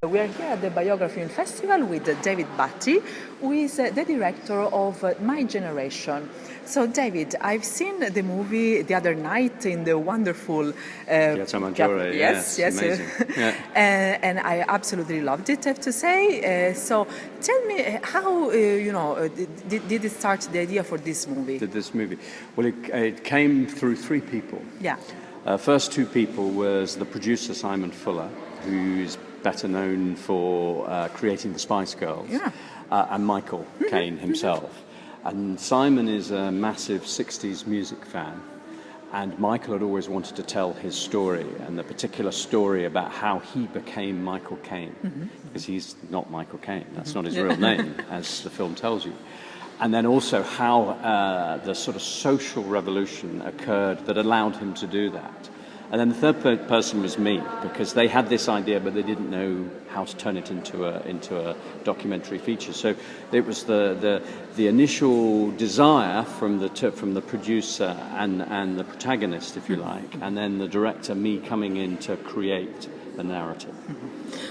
We are here at the Biography Film Festival with David Batty, who is the director of My Generation. So, David, I've seen the movie the other night in the wonderful... Piazza Maggiore, yes, amazing. Yeah. And I absolutely loved it, I have to say. So, tell me, how, did it start, the idea for this movie? Well, it came through three people. Yeah. First two people was the producer, Simon Fuller, who's better known for creating the Spice Girls, and Michael Caine himself. And Simon is a massive 60s music fan, and Michael had always wanted to tell his story, and the particular story about how he became Michael Caine, because he's not Michael Caine, that's not his real name, as the film tells you. And then also how the sort of social revolution occurred that allowed him to do that. And then the third person was me, because they had this idea, but they didn't know how to turn it into a documentary feature. So it was the initial desire from the producer and the protagonist, if you like, and then the director, me, coming in to create the narrative.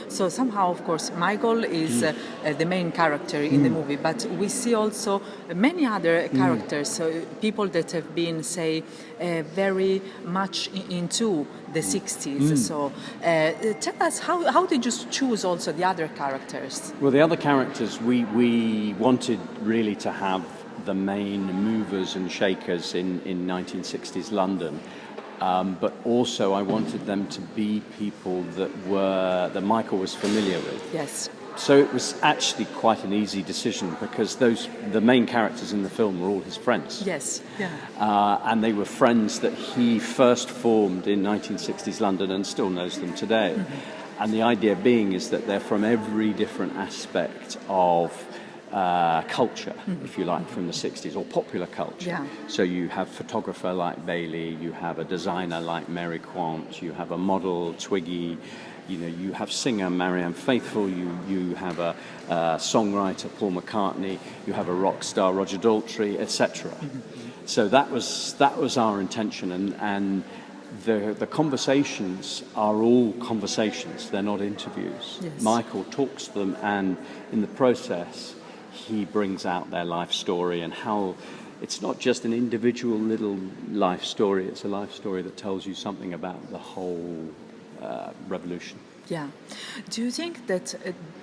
So somehow, of course, Michael is the main character in the movie, but we see also many other characters, people that have been, say, very much into the 60s. So tell us, how did you choose also the other characters? Well, the other characters, we wanted really to have the main movers and shakers in 1960s London. But also I wanted them to be people that Michael was familiar with. Yes. So it was actually quite an easy decision, because the main characters in the film were all his friends. Yes. Yeah. And they were friends that he first formed in 1960s London and still knows them today. And the idea being is that they're from every different aspect of culture, if you like, from the 60s, or popular culture. Yeah. So you have photographer like Bailey, you have a designer like Mary Quant, you have a model, Twiggy, you have singer Marianne Faithfull, you have a songwriter, Paul McCartney, you have a rock star, Roger Daltrey, etc. So that was our intention, and the conversations are all conversations, they're not interviews. Yes. Michael talks to them, and in the process he brings out their life story, and how it's not just an individual little life story, it's a life story that tells you something about the whole revolution. Yeah. Do you think that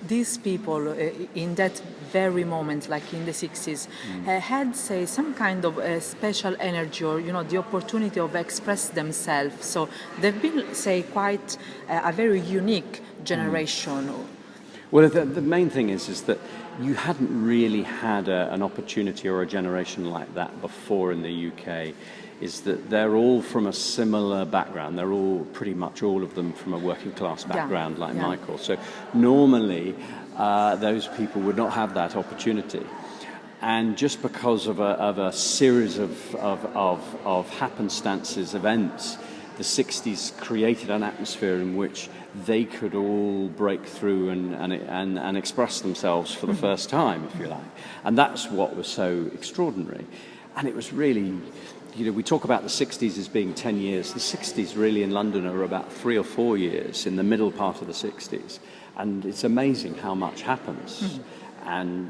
these people in that very moment, like in the 60s, had, say, some kind of special energy, or, the opportunity of express themselves? So they've been, say, quite a very unique generation. Well, the main thing is that you hadn't really had an opportunity or a generation like that before in the UK. Is that they're all from a similar background. They're all, pretty much all of them, from a working class background, like Michael. So normally those people would not have that opportunity. And just because of a series of happenstances, events, the 60s created an atmosphere in which they could all break through and express themselves for the first time, if you like. And that's what was so extraordinary. And it was really, we talk about the 60s as being 10 years. The 60s really in London are about 3 or 4 years, in the middle part of the 60s. And it's amazing how much happens. And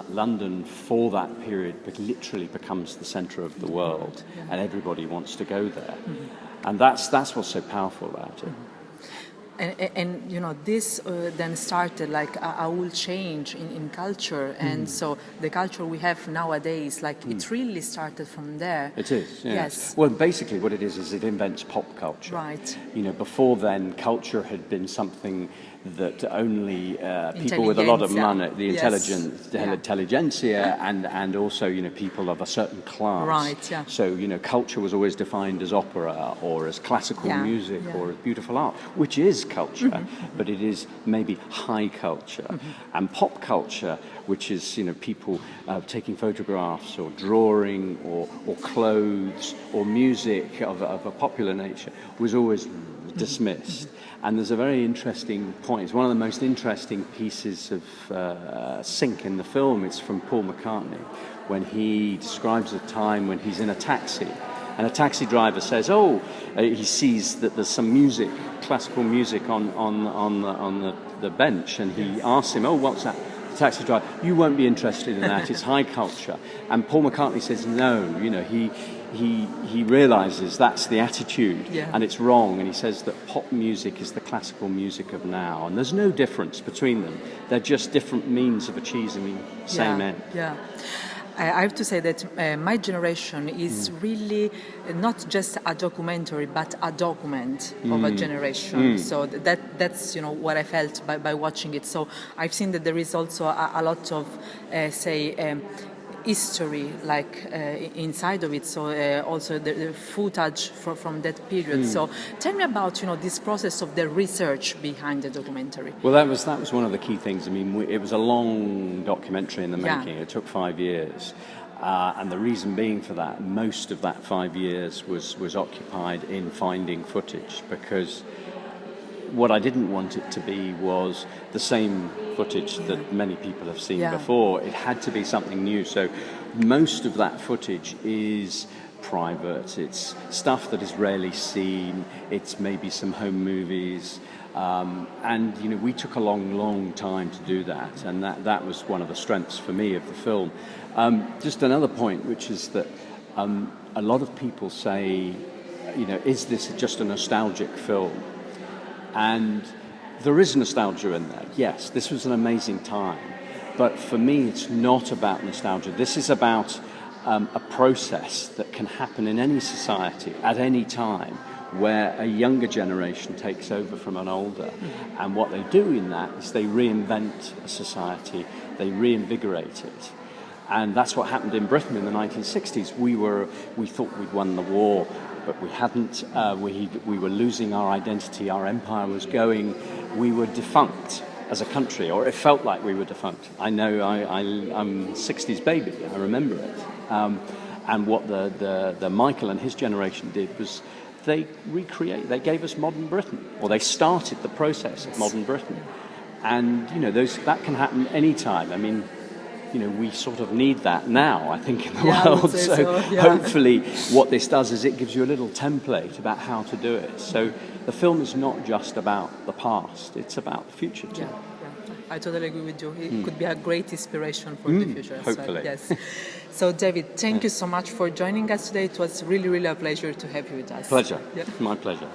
London, for that period, literally becomes the centre of the world, and everybody wants to go there. And that's what's so powerful about it. And this then started like a whole change in culture, and so the culture we have nowadays, like it really started from there. It is, yes. Well, basically what it is it invents pop culture. Right. Before then, culture had been something that only people with a lot of money, the intelligentsia, and also people of a certain class. Right. Yeah. So culture was always defined as opera, or as classical music, or as beautiful art, which is culture, but it is maybe high culture. And pop culture, which is people taking photographs or drawing or clothes or music of a popular nature, was always dismissed. And there's a very interesting point. It's one of the most interesting pieces of sync in the film. It's from Paul McCartney, when he describes a time when he's in a taxi, and a taxi driver says, he sees that there's some music, classical music on the the bench, and he asks him, "Oh, what's that?" The taxi driver, "You won't be interested in that. It's high culture." And Paul McCartney says, "No, he realises that's the attitude, and it's wrong." And he says that pop music is the classical music of now, and there's no difference between them. They're just different means of achieving the same end. Yeah. I have to say that My Generation is really not just a documentary, but a document of a generation. So that's what I felt by watching it. So I've seen that there is also a lot of history inside of it. So also the footage from that period. So tell me about this process of the research behind the documentary. Well, that was one of the key things. I mean, it was a long documentary in the making. It took 5 years. And the reason being for that, most of that 5 years was occupied in finding footage, because what I didn't want it to be was the same footage that many people have seen before. It had to be something new. So most of that footage is private. It's stuff that is rarely seen. It's maybe some home movies. And we took a long time to do that. And that was one of the strengths for me of the film. Just another point, which is that a lot of people say, is this just a nostalgic film? And there is nostalgia in there. Yes, this was an amazing time. But for me, it's not about nostalgia. This is about a process that can happen in any society at any time, where a younger generation takes over from an older. And what they do in that is they reinvent a society, they reinvigorate it. And that's what happened in Britain in the 1960s. We thought we'd won the war, but we hadn't. We were losing our identity, our empire was going. We were defunct as a country, or it felt like we were defunct. I know I'm 60s baby, I remember it. And what the Michael and his generation did was they gave us modern Britain, or they started the process of modern Britain. And that can happen anytime. I mean, we sort of need that now, I think, in the world. So hopefully what this does is it gives you a little template about how to do it. So the film is not just about the past, it's about the future too. I totally agree with you. It could be a great inspiration for the future. Hopefully. Yes. So David, thank you so much for joining us today. It was really a pleasure to have you with us. Pleasure. My pleasure.